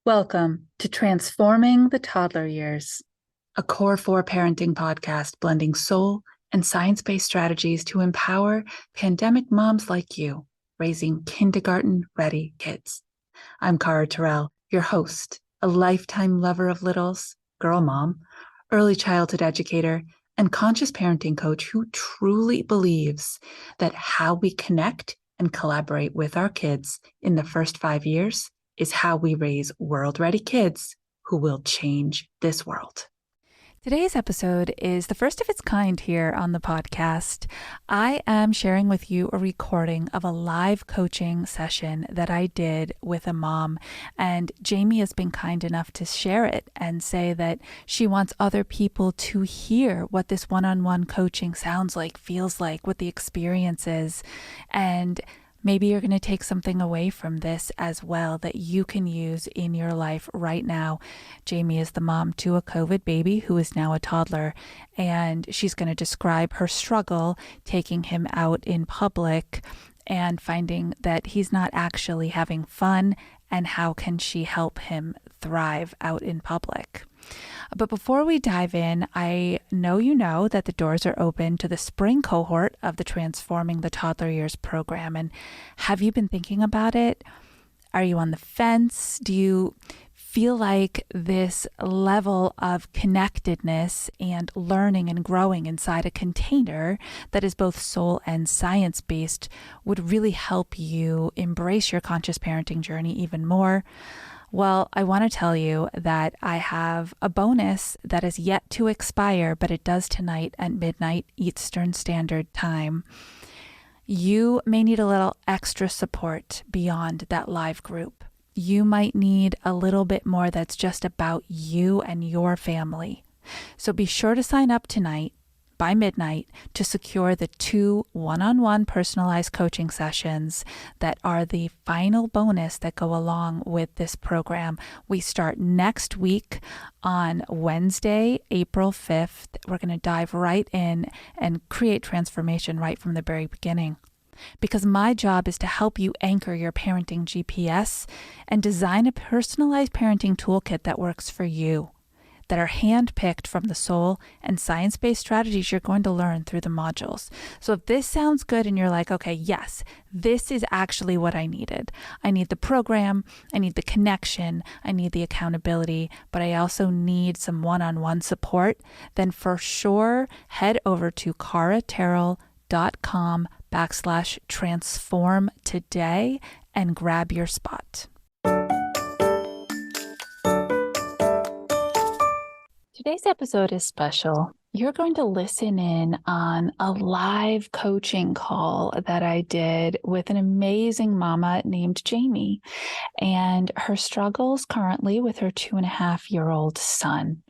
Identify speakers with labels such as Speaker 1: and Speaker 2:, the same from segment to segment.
Speaker 1: Welcome to Transforming the Toddler Years, a Core 4 parenting podcast blending soul and science-based strategies to empower pandemic moms like you, raising kindergarten-ready kids. I'm Cara Tyrrell, your host, a lifetime lover of littles, girl mom, early childhood educator, and conscious parenting coach who truly believes that how we connect and collaborate with our kids in the first 5 years is how we raise world-ready kids who will change this world.
Speaker 2: Today's episode is the first of its kind here on the podcast. I am sharing with you a recording of a live coaching session that I did with a mom, and Jamie has been kind enough to share it and say that she wants other people to hear what this one-on-one coaching sounds like, feels like, what the experience is, and maybe you're going to take something away from this as well that you can use in your life right now. Jamie is the mom to a COVID baby who is now a toddler, and she's going to describe her struggle taking him out in public and finding that he's not actually having fun, and how can she help him thrive out in public. But before we dive in, I know you know that the doors are open to the spring cohort of the Transforming the Toddler Years program. And have you been thinking about it? Are you on the fence? Do you feel like this level of connectedness and learning and growing inside a container that is both soul and science-based would really help you embrace your conscious parenting journey even more? Well, I want to tell you that I have a bonus that is yet to expire, but it does tonight at midnight Eastern Standard Time. You may need a little extra support beyond that live group. You might need a little bit more that's just about you and your family. So be sure to sign up tonight by midnight to secure the 2 one-on-one personalized coaching sessions that are the final bonus that go along with this program. We start next week on Wednesday, April 5th. We're going to dive right in and create transformation right from the very beginning. Because my job is to help you anchor your parenting GPS and design a personalized parenting toolkit that works for you, that are handpicked from the soul and science-based strategies you're going to learn through the modules. So if this sounds good and you're like, okay, yes, this is actually what I needed. I need the program, I need the connection, I need the accountability, but I also need some one-on-one support, then for sure, head over to caratyrrell.com/transform today and grab your spot. Today's episode is special. You're going to listen in on a live coaching call that I did with an amazing mama named Jamie and her struggles currently with her 2.5-year-old son.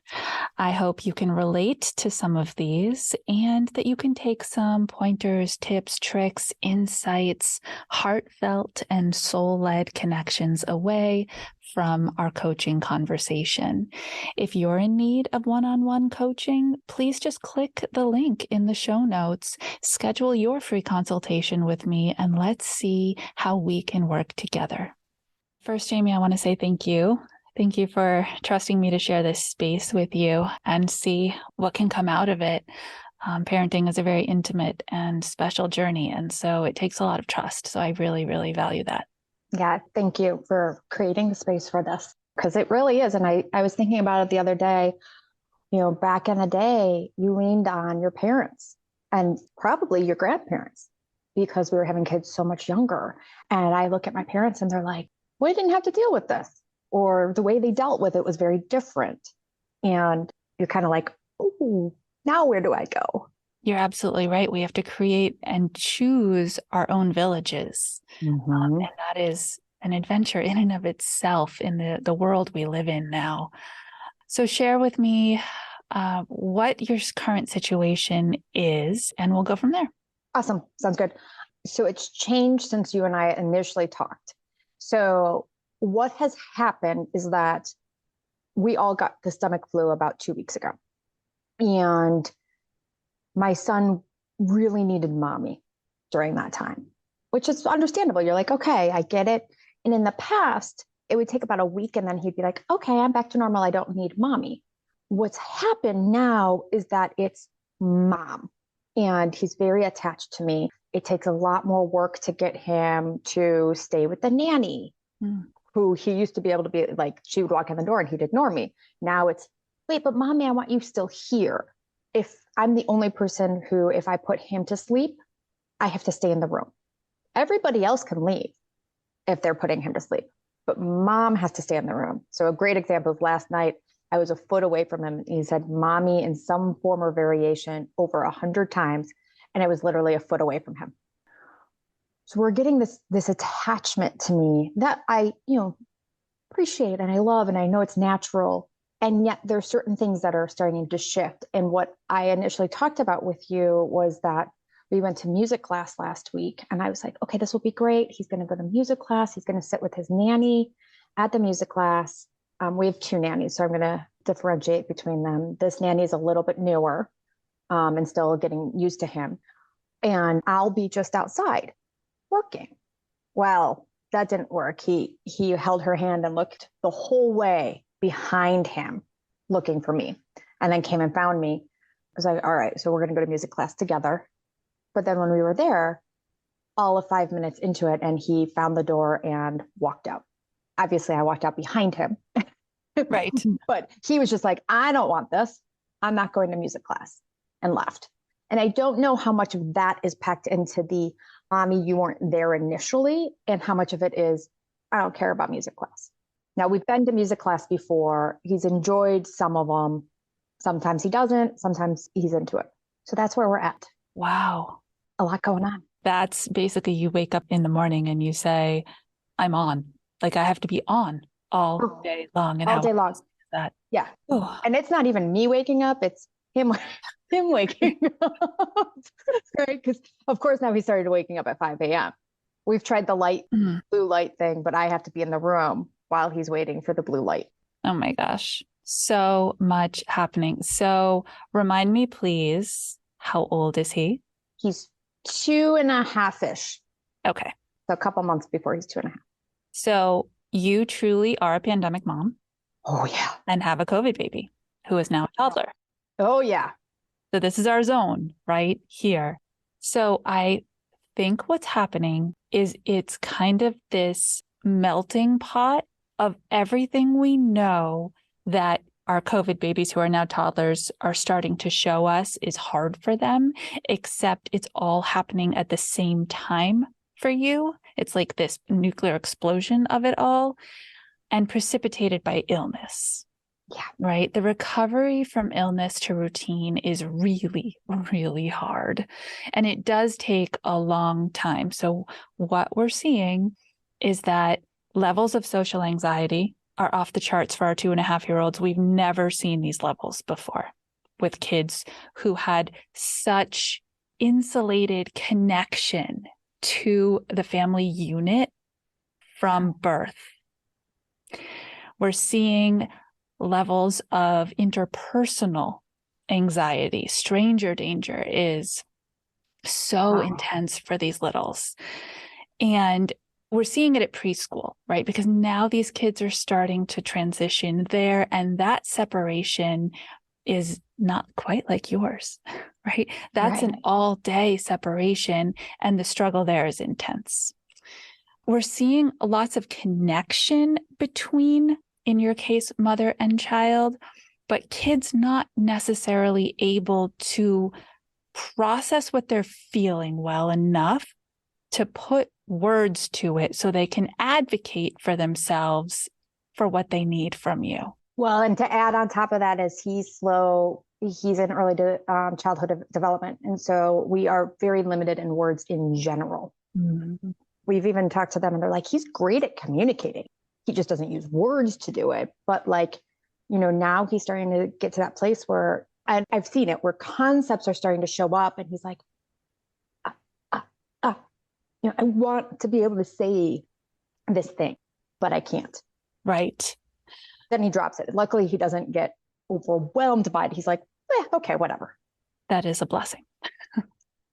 Speaker 2: I hope you can relate to some of these and that you can take some pointers, tips, tricks, insights, heartfelt and soul-led connections away from our coaching conversation. If you're in need of one-on-one coaching, please just click the link in the show notes, schedule your free consultation with me, and let's see how we can work together. First, Jamie, I want to say thank you. Thank you for trusting me to share this space with you and see what can come out of it. Parenting is a very intimate and special journey, and so it takes a lot of trust. So I really, really value that.
Speaker 3: Yeah, thank you for creating the space for this, because it really is. And I was thinking about it the other day. Back in the day, you leaned on your parents and probably your grandparents because we were having kids so much younger. And I look at my parents and they're like, we didn't have to deal with this, or the way they dealt with it was very different. And you're kind of like, oh, now where do I go?
Speaker 2: You're absolutely right. We have to create and choose our own villages.
Speaker 3: Mm-hmm.
Speaker 2: And that is an adventure in and of itself in the world we live in now. So share with me what your current situation is, and we'll go from there.
Speaker 3: Awesome. Sounds good. So it's changed since you and I initially talked. So what has happened is that we all got the stomach flu about 2 weeks ago. And my son really needed mommy during that time, which is understandable. You're like, okay, I get it. And in the past, it would take about a week and then he'd be like, okay, I'm back to normal. I don't need mommy. What's happened now is that it's mom, and he's very attached to me. It takes a lot more work to get him to stay with the nanny, who he used to be able to be like, she would walk in the door and he'd ignore me. Now it's, wait, but mommy, I want you still here. If I'm the only person who, if I put him to sleep, I have to stay in the room. Everybody else can leave if they're putting him to sleep, but mom has to stay in the room. So a great example of last night, I was a foot away from him. He said mommy in some form or variation over 100 times. And I was literally a foot away from him. So we're getting this attachment to me that I, appreciate and I love, and I know it's natural. And yet there's certain things that are starting to shift. And what I initially talked about with you was that we went to music class last week, and I was like, okay, this will be great. He's going to go to music class. He's going to sit with his nanny at the music class. We have 2 nannies, so I'm going to differentiate between them. This nanny is a little bit newer and still getting used to him. And I'll be just outside working. Well, that didn't work. He held her hand and looked the whole way behind him looking for me, and then came and found me. I was like, all right, so we're going to go to music class together. But then when we were there, all of 5 minutes into it, and he found the door and walked out. Obviously, I walked out behind him.
Speaker 2: Right.
Speaker 3: But he was just like, I don't want this. I'm not going to music class, and left. And I don't know how much of that is packed into the mommy, you weren't there initially, and how much of it is, I don't care about music class. Now, we've been to music class before. He's enjoyed some of them. Sometimes he doesn't. Sometimes he's into it. So that's where we're at.
Speaker 2: Wow.
Speaker 3: A lot going on.
Speaker 2: That's basically, you wake up in the morning and you say, I'm on. Like, I have to be on all day long. And
Speaker 3: all day long.
Speaker 2: That.
Speaker 3: Yeah.
Speaker 2: Oh.
Speaker 3: And it's not even me waking up. It's him waking up. Right? Because of course now he started waking up at 5 a.m. We've tried the blue light thing, but I have to be in the room while he's waiting for the blue light.
Speaker 2: Oh my gosh. So much happening. So remind me, please, how old is he?
Speaker 3: He's 2.5-ish.
Speaker 2: Okay.
Speaker 3: So a couple months before he's 2.5.
Speaker 2: So you truly are a pandemic mom.
Speaker 3: Oh, yeah.
Speaker 2: And have a COVID baby who is now a toddler.
Speaker 3: Oh, yeah.
Speaker 2: So this is our zone right here. So I think what's happening is it's kind of this melting pot of everything we know that our COVID babies who are now toddlers are starting to show us is hard for them, except it's all happening at the same time for you. It's like this nuclear explosion of it all, and precipitated by illness.
Speaker 3: Yeah.
Speaker 2: Right. The recovery from illness to routine is really, really hard. And it does take a long time. So what we're seeing is that levels of social anxiety are off the charts for our 2.5-year-olds. We've never seen these levels before with kids who had such insulated connection to the family unit from birth. We're seeing levels of interpersonal anxiety. Stranger danger is so intense for these littles. And we're seeing it at preschool, right? Because now these kids are starting to transition there, and that separation is not quite like yours, right? That's an all-day separation, and the struggle there is intense. We're seeing lots of connection between, in your case, mother and child, but kids not necessarily able to process what they're feeling well enough to put words to it so they can advocate for themselves for what they need from you.
Speaker 3: Well, and to add on top of that is he's slow. He's in early childhood development. And so we are very limited in words in general. Mm-hmm. We've even talked to them and they're like, he's great at communicating. He just doesn't use words to do it. But now he's starting to get to that place where, and I've seen it, where concepts are starting to show up and he's like, I want to be able to say this thing, but I can't.
Speaker 2: Right.
Speaker 3: Then he drops it. Luckily, he doesn't get overwhelmed by it. He's like, okay, whatever.
Speaker 2: That is a blessing.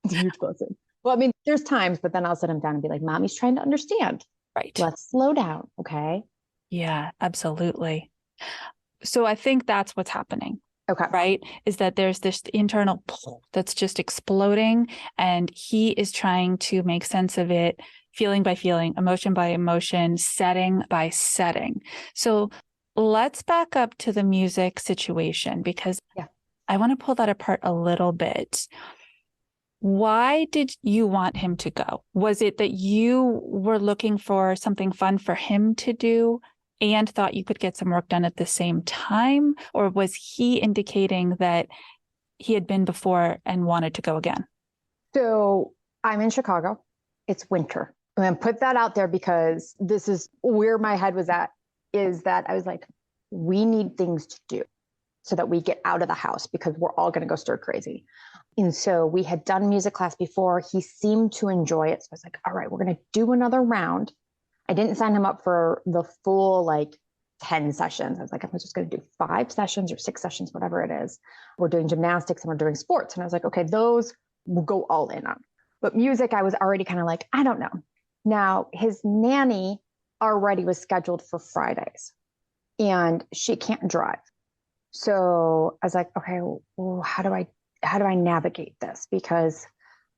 Speaker 3: It's a huge blessing. Well, I mean, there's times, but then I'll sit him down and be like, Mommy's trying to understand.
Speaker 2: Right.
Speaker 3: Let's slow down. Okay.
Speaker 2: Yeah, absolutely. So I think that's what's happening.
Speaker 3: Okay.
Speaker 2: Right? Is that there's this internal pull that's just exploding, and he is trying to make sense of it, feeling by feeling, emotion by emotion, setting by setting. So let's back up to the music situation, because I want to pull that apart a little bit. Why did you want him to go? Was it that you were looking for something fun for him to do and thought you could get some work done at the same time? Or was he indicating that he had been before and wanted to go again?
Speaker 3: So I'm in Chicago. It's winter. I'm going to put that out there because this is where my head was at, is that I was like, we need things to do so that we get out of the house because we're all going to go stir crazy. And so we had done music class before. He seemed to enjoy it. So I was like, all right, we're going to do another round. I didn't sign him up for the full 10 sessions. I was like, I'm just going to do 5 sessions or 6 sessions, whatever it is. We're doing gymnastics and we're doing sports. And I was like, okay, those we'll go all in on. But music, I was already kind of like, I don't know. Now, his nanny already was scheduled for Fridays and she can't drive. So I was like, okay, well, how do I navigate this? Because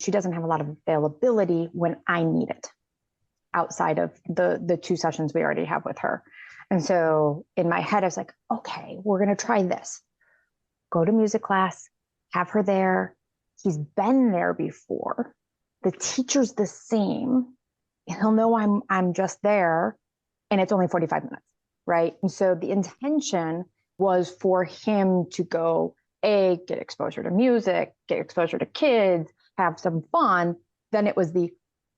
Speaker 3: she doesn't have a lot of availability when I need it outside of the 2 sessions we already have with her. And so in my head, I was like, okay, we're going to try this. Go to music class, have her there. He's been there before. The teacher's the same. He'll know I'm just there, and it's only 45 minutes, right? And so the intention was for him to go, get exposure to music, get exposure to kids, have some fun. Then it was the,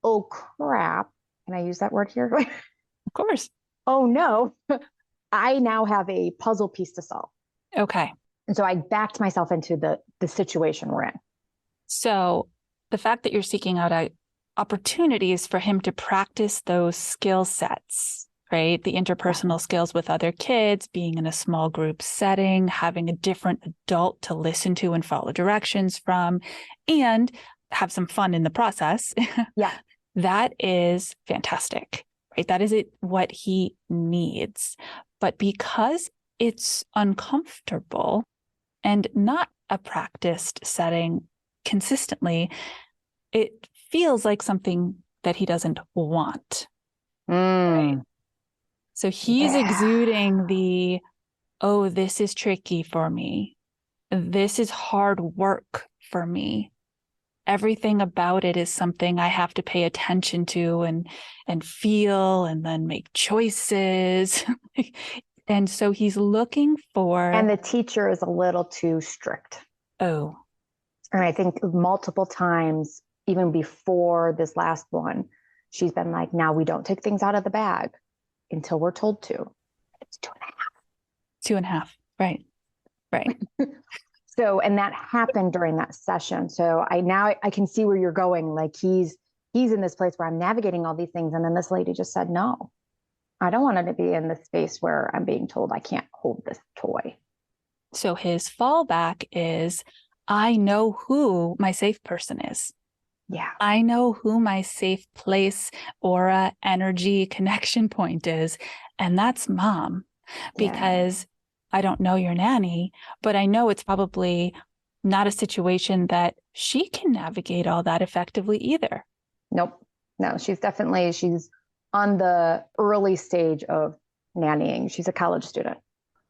Speaker 3: oh crap, can I use that word here?
Speaker 2: Of course.
Speaker 3: Oh no, I now have a puzzle piece to solve.
Speaker 2: Okay.
Speaker 3: And so I backed myself into the situation we're in.
Speaker 2: So the fact that you're seeking out opportunities for him to practice those skill sets, right? The interpersonal skills with other kids, being in a small group setting, having a different adult to listen to and follow directions from, and have some fun in the process.
Speaker 3: Yeah.
Speaker 2: That is fantastic, right? That is what he needs. But because it's uncomfortable and not a practiced setting consistently, it feels like something that he doesn't want. Right? So he's exuding oh, this is tricky for me. This is hard work for me. Everything about it is something I have to pay attention to and feel and then make choices. And so he's looking for...
Speaker 3: And the teacher is a little too strict.
Speaker 2: Oh.
Speaker 3: And I think multiple times, even before this last one, she's been like, now we don't take things out of the bag until we're told to. It's 2.5.
Speaker 2: 2.5. Right. Right.
Speaker 3: So, and that happened during that session. So I can see where you're going. Like he's in this place where I'm navigating all these things. And then this lady just said, no, I don't want her to be in this space where I'm being told I can't hold this toy.
Speaker 2: So his fallback is, I know who my safe person is.
Speaker 3: Yeah.
Speaker 2: I know who my safe place, aura, energy, connection point is. And that's mom. Because I don't know your nanny, but I know it's probably not a situation that she can navigate all that effectively either.
Speaker 3: Nope. No, she's on the early stage of nannying. She's a college student,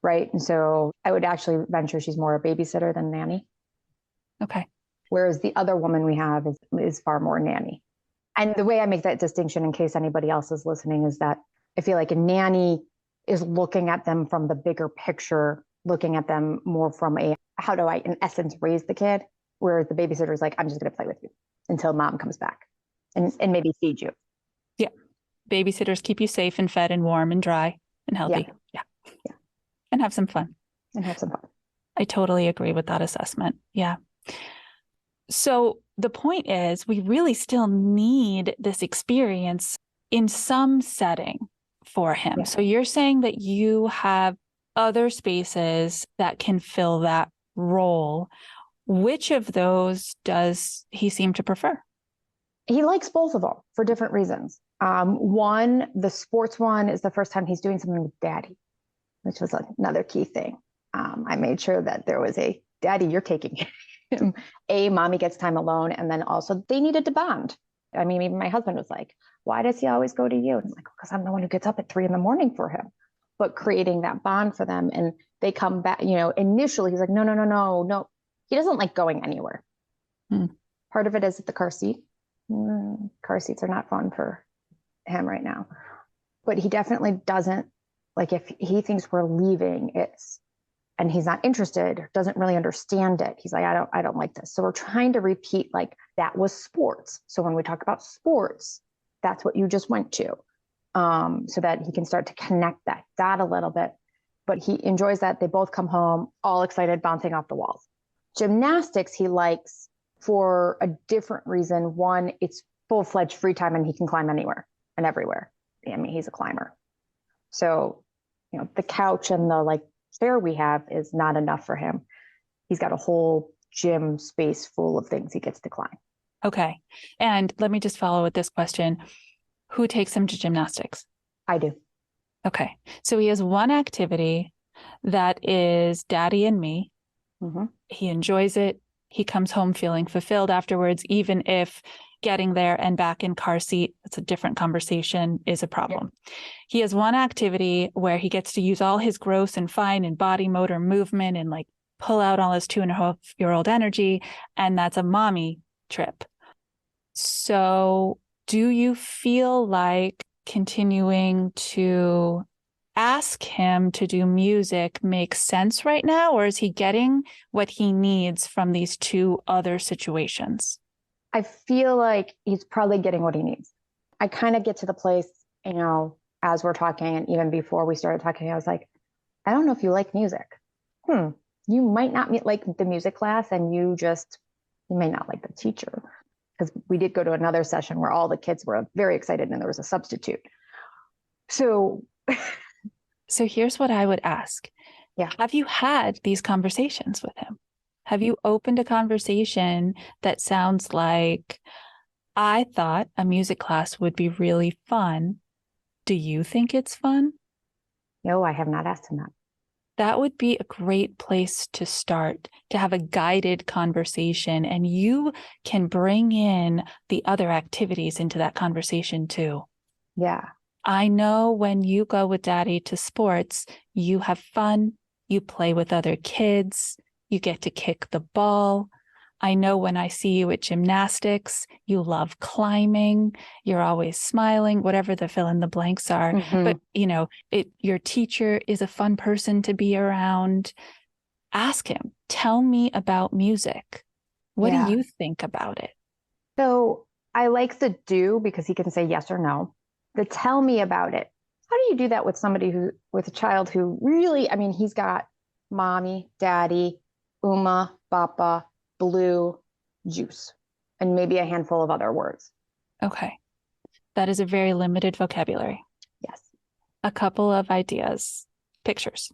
Speaker 3: right? And so I would actually venture she's more a babysitter than nanny.
Speaker 2: Okay.
Speaker 3: Whereas the other woman we have is far more nanny. And the way I make that distinction, in case anybody else is listening, is that I feel like a nanny is looking at them from the bigger picture, looking at them more from how do I, in essence, raise the kid? Whereas the babysitter is like, I'm just going to play with you until mom comes back and maybe feed you.
Speaker 2: Yeah. Babysitters keep you safe and fed and warm and dry and healthy. Yeah. And have some fun. I totally agree with that assessment. Yeah. So the point is, we really still need this experience in some setting for him. Yeah. So you're saying that you have other spaces that can fill that role. Which of those does he seem to prefer?
Speaker 3: He likes both of them for different reasons. One, the sports one is the first time he's doing something with daddy, which was another key thing. I made sure that there was a daddy, you're taking him. Mommy gets time alone. And then also they needed to bond. I mean, even my husband was like, why does he always go to you? And I'm like, because I'm the one who gets up at 3 a.m. for him. But creating that bond for them. And they come back, initially he's like, no. He doesn't like going anywhere. Part of it is the car seat. Car seats are not fun for him right now. But he definitely doesn't, like, if he thinks we're leaving, and he's not interested, doesn't really understand it. He's like, I don't like this. So we're trying to repeat, like, that was sports. So when we talk about sports, that's what you just went to, so that he can start to connect that a little bit. But he enjoys that. They both come home all excited, bouncing off the walls. Gymnastics, he likes for a different reason. One, it's full-fledged free time and he can climb anywhere and everywhere. I mean, he's a climber. So, the couch and the chair we have is not enough for him. He's got a whole gym space full of things he gets to climb.
Speaker 2: Okay. And let me just follow with this question. Who takes him to gymnastics?
Speaker 3: I do.
Speaker 2: Okay. So he has one activity that is daddy and me.
Speaker 3: Mm-hmm.
Speaker 2: He enjoys it. He comes home feeling fulfilled afterwards, even if getting there and back in car seat, it's a different conversation, is a problem. Yep. He has one activity where he gets to use all his gross and fine and body motor movement and pull out all his 2.5-year-old energy. And that's a mommy trip. So do you feel like continuing to ask him to do music makes sense right now? Or is he getting what he needs from these two other situations?
Speaker 3: I feel like he's probably getting what he needs. I kind of get to the place, as we're talking, and even before we started talking, I was like, I don't know if you like music. You might not like the music class, and you may not like the teacher. Because we did go to another session where all the kids were very excited and there was a substitute. So
Speaker 2: here's what I would ask.
Speaker 3: Yeah.
Speaker 2: Have you had these conversations with him? Have you opened a conversation that sounds like, I thought a music class would be really fun. Do you think it's fun?
Speaker 3: No, I have not asked him that.
Speaker 2: That would be a great place to start, to have a guided conversation, and you can bring in the other activities into that conversation too.
Speaker 3: Yeah.
Speaker 2: I know when you go with daddy to sports, you have fun, you play with other kids, you get to kick the ball. I know when I see you at gymnastics, you love climbing, you're always smiling, whatever the fill in the blanks are. Mm-hmm. But, your teacher is a fun person to be around. Ask him, tell me about music. What do you think about it?
Speaker 3: So I like the do, because he can say yes or no. The tell me about it. How do you do that with with a child who really, he's got mommy, daddy, Uma, Papa, blue, juice, and maybe a handful of other words.
Speaker 2: Okay. That is a very limited vocabulary.
Speaker 3: Yes.
Speaker 2: A couple of ideas. Pictures.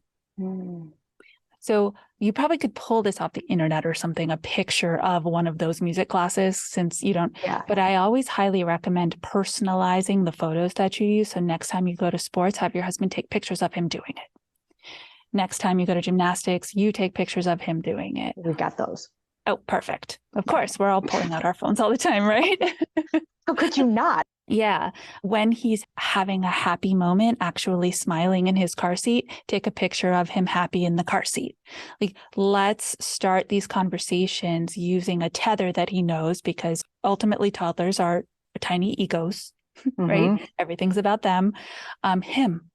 Speaker 2: So you probably could pull this off the internet or something, a picture of one of those music classes, since you don't. Yeah. But I always highly recommend personalizing the photos that you use. So next time you go to sports, have your husband take pictures of him doing it. Next time you go to gymnastics, you take pictures of him doing it.
Speaker 3: We've got those.
Speaker 2: Oh, perfect. Of course, we're all pulling out our phones all the time, right?
Speaker 3: How could you not?
Speaker 2: Yeah. When he's having a happy moment, actually smiling in his car seat, take a picture of him happy in the car seat. Let's start these conversations using a tether that he knows, because ultimately toddlers are tiny egos, right? Everything's about them, him.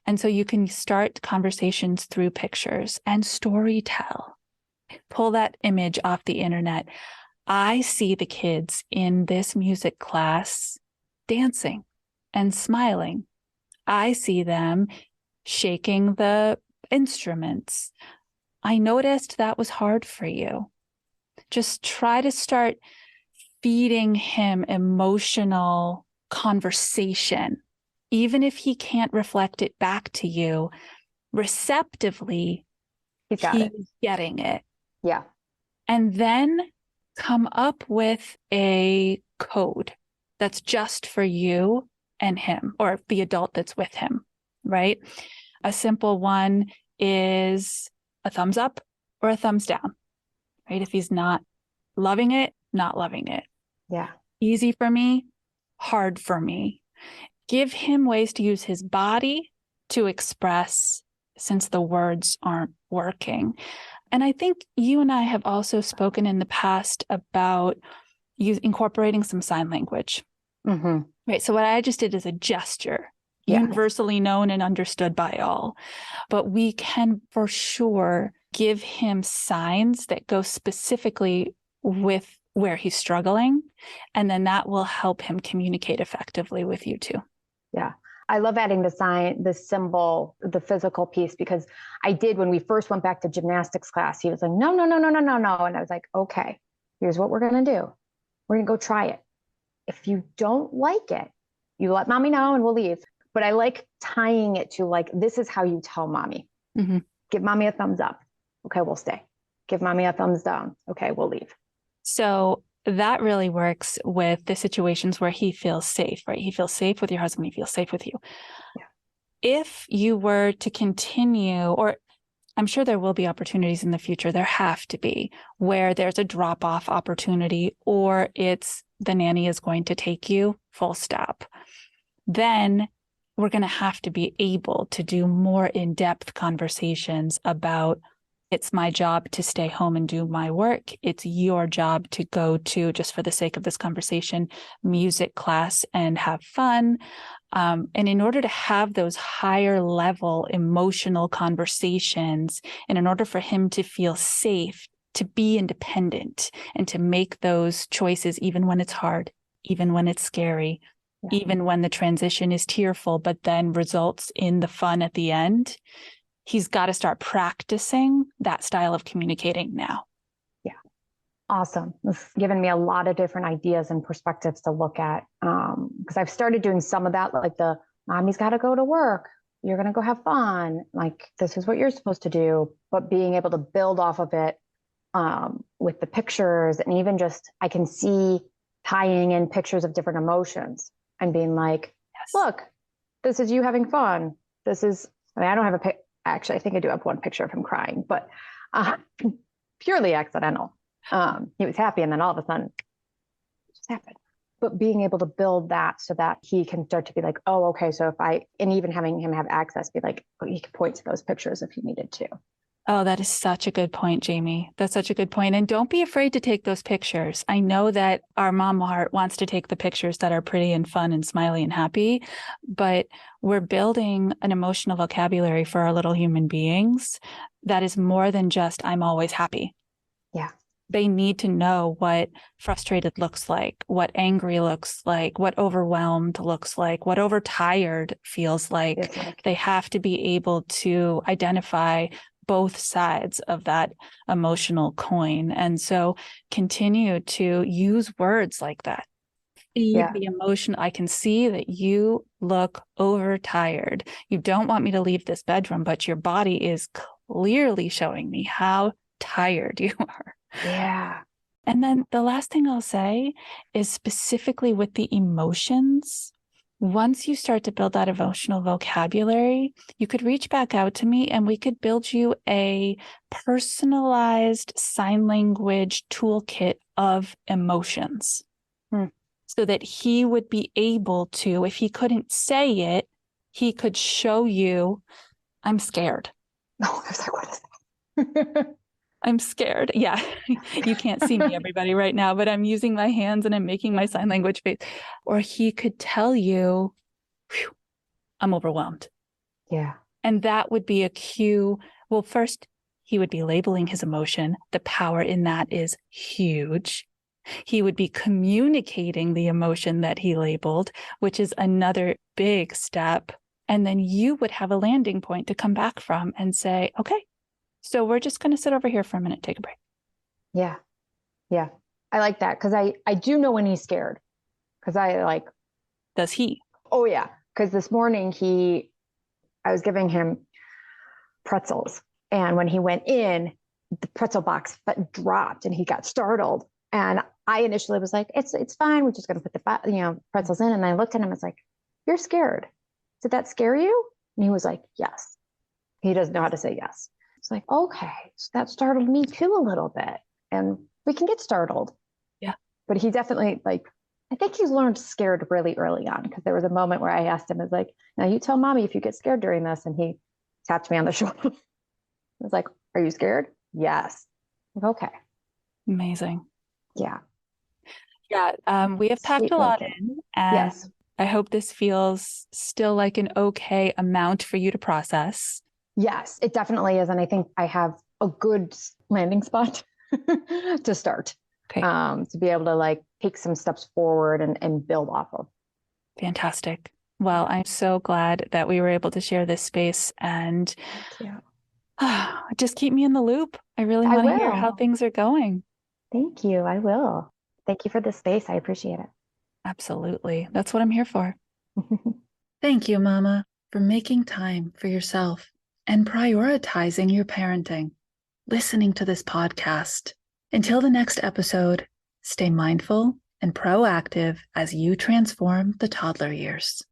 Speaker 2: And so you can start conversations through pictures and story tell. Pull that image off the internet. I see the kids in this music class dancing and smiling. I see them shaking the instruments. I noticed that was hard for you. Just try to start feeding him emotional conversation. Even if he can't reflect it back to you, receptively, he's getting it.
Speaker 3: Yeah.
Speaker 2: And then come up with a code that's just for you and him, or the adult that's with him, right? A simple one is a thumbs up or a thumbs down, right? If he's not loving it, not loving it.
Speaker 3: Yeah.
Speaker 2: Easy for me, hard for me. Give him ways to use his body to express, since the words aren't working. And I think you and I have also spoken in the past about incorporating some sign language.
Speaker 3: Mm-hmm.
Speaker 2: Right. So what I just did is a gesture,
Speaker 3: Yeah.
Speaker 2: universally known and understood by all. But we can for sure give him signs that go specifically with where he's struggling. And then that will help him communicate effectively with you too.
Speaker 3: Yeah. I love adding the sign, the symbol, the physical piece, because I did when we first went back to gymnastics class. He was like, no, no, no, no, no, no, no. And I was like, okay, here's what we're going to do. We're going to go try it. If you don't like it, you let mommy know and we'll leave. But I like tying it to like, this is how you tell mommy.
Speaker 2: Mm-hmm.
Speaker 3: Give mommy a thumbs up. Okay, we'll stay. Give mommy a thumbs down. Okay, we'll leave.
Speaker 2: So that really works with the situations where he feels safe, right? He feels safe with your husband. He feels safe with you.
Speaker 3: Yeah.
Speaker 2: If you were to continue, or I'm sure there will be opportunities in the future, there have to be, where there's a drop-off opportunity, or it's the nanny is going to take you, full stop. Then we're going to have to be able to do more in-depth conversations about, it's my job to stay home and do my work. It's your job to go to, just for the sake of this conversation, music class and have fun. And in order to have those higher level emotional conversations, and in order for him to feel safe, to be independent and to make those choices, even when it's hard, even when it's scary, even when the transition is tearful, but then results in the fun at the end, he's got to start practicing that style of communicating now.
Speaker 3: Yeah. Awesome. It's given me a lot of different ideas and perspectives to look at. Because I've started doing some of that, like the mommy's got to go to work. You're going to go have fun. Like, this is what you're supposed to do. But being able to build off of it with the pictures, and even just, I can see tying in pictures of different emotions and being like, yes, look, this is you having fun. This is, I mean, I don't have a actually, I think I do have one picture of him crying, but purely accidental. He was happy, and then all of a sudden it just happened. But being able to build that so that he can start to be like, oh, okay, so and even having him have access, be like, oh, he could point to those pictures if he needed to.
Speaker 2: Oh, that is such a good point, Jamie. That's such a good point. And don't be afraid to take those pictures. I know that our mom heart wants to take the pictures that are pretty and fun and smiley and happy, but we're building an emotional vocabulary for our little human beings that is more than just, I'm always happy.
Speaker 3: Yeah.
Speaker 2: They need to know what frustrated looks like, what angry looks like, what overwhelmed looks like, what overtired feels like. They have to be able to identify both sides of that emotional coin. And so continue to use words like that. Feed the emotion. I can see that you look overtired. You don't want me to leave this bedroom, but your body is clearly showing me how tired you are.
Speaker 3: Yeah.
Speaker 2: And then the last thing I'll say is, specifically with the emotions, once you start to build that emotional vocabulary, you could reach back out to me and we could build you a personalized sign language toolkit of emotions so that he would be able to, if he couldn't say it, he could show you, I'm scared.
Speaker 3: Oh, I was like, what is that?
Speaker 2: I'm scared. Yeah. You can't see me, everybody, right now, but I'm using my hands and I'm making my sign language face. Or he could tell you, I'm overwhelmed.
Speaker 3: Yeah.
Speaker 2: And that would be a cue. Well, first, he would be labeling his emotion. The power in that is huge. He would be communicating the emotion that he labeled, which is another big step. And then you would have a landing point to come back from and say, okay, so we're just going to sit over here for a minute, take a break.
Speaker 3: Yeah. Yeah. I like that, because I do know when he's scared, because
Speaker 2: Does he?
Speaker 3: Oh, yeah. Because this morning I was giving him pretzels. And when he went in, the pretzel box dropped and he got startled. And I initially was like, it's fine. We're just going to put the pretzels in. And I looked at him. It's like, you're scared. Did that scare you? And he was like, yes. He doesn't know how to say yes. It's like, okay, so that startled me too a little bit. And we can get startled.
Speaker 2: Yeah.
Speaker 3: But he definitely, like, I think he's learned scared really early on, because there was a moment where I asked him, I was like, now you tell mommy if you get scared during this. And he tapped me on the shoulder. I was like, are you scared? Yes. Like, okay.
Speaker 2: Amazing.
Speaker 3: Yeah.
Speaker 2: Yeah. We have packed
Speaker 3: Sweet
Speaker 2: a
Speaker 3: little
Speaker 2: lot
Speaker 3: kid.
Speaker 2: in, and
Speaker 3: Yes.
Speaker 2: I hope this feels still like an okay amount for you to process.
Speaker 3: Yes, it definitely is. And I think I have a good landing spot to start,
Speaker 2: Okay.
Speaker 3: to be able to like take some steps forward and build off of.
Speaker 2: Fantastic. Well, I'm so glad that we were able to share this space, and just keep me in the loop. I really
Speaker 3: I
Speaker 2: want to hear
Speaker 3: will.
Speaker 2: how things are going.
Speaker 3: Thank you. I will. Thank you for the space. I appreciate
Speaker 2: Absolutely. That's what I'm here for.
Speaker 3: it.
Speaker 1: Thank you, Mama, for making time for yourself and prioritizing your parenting, listening to this podcast. Until the next episode, stay mindful and proactive as you transform the toddler years.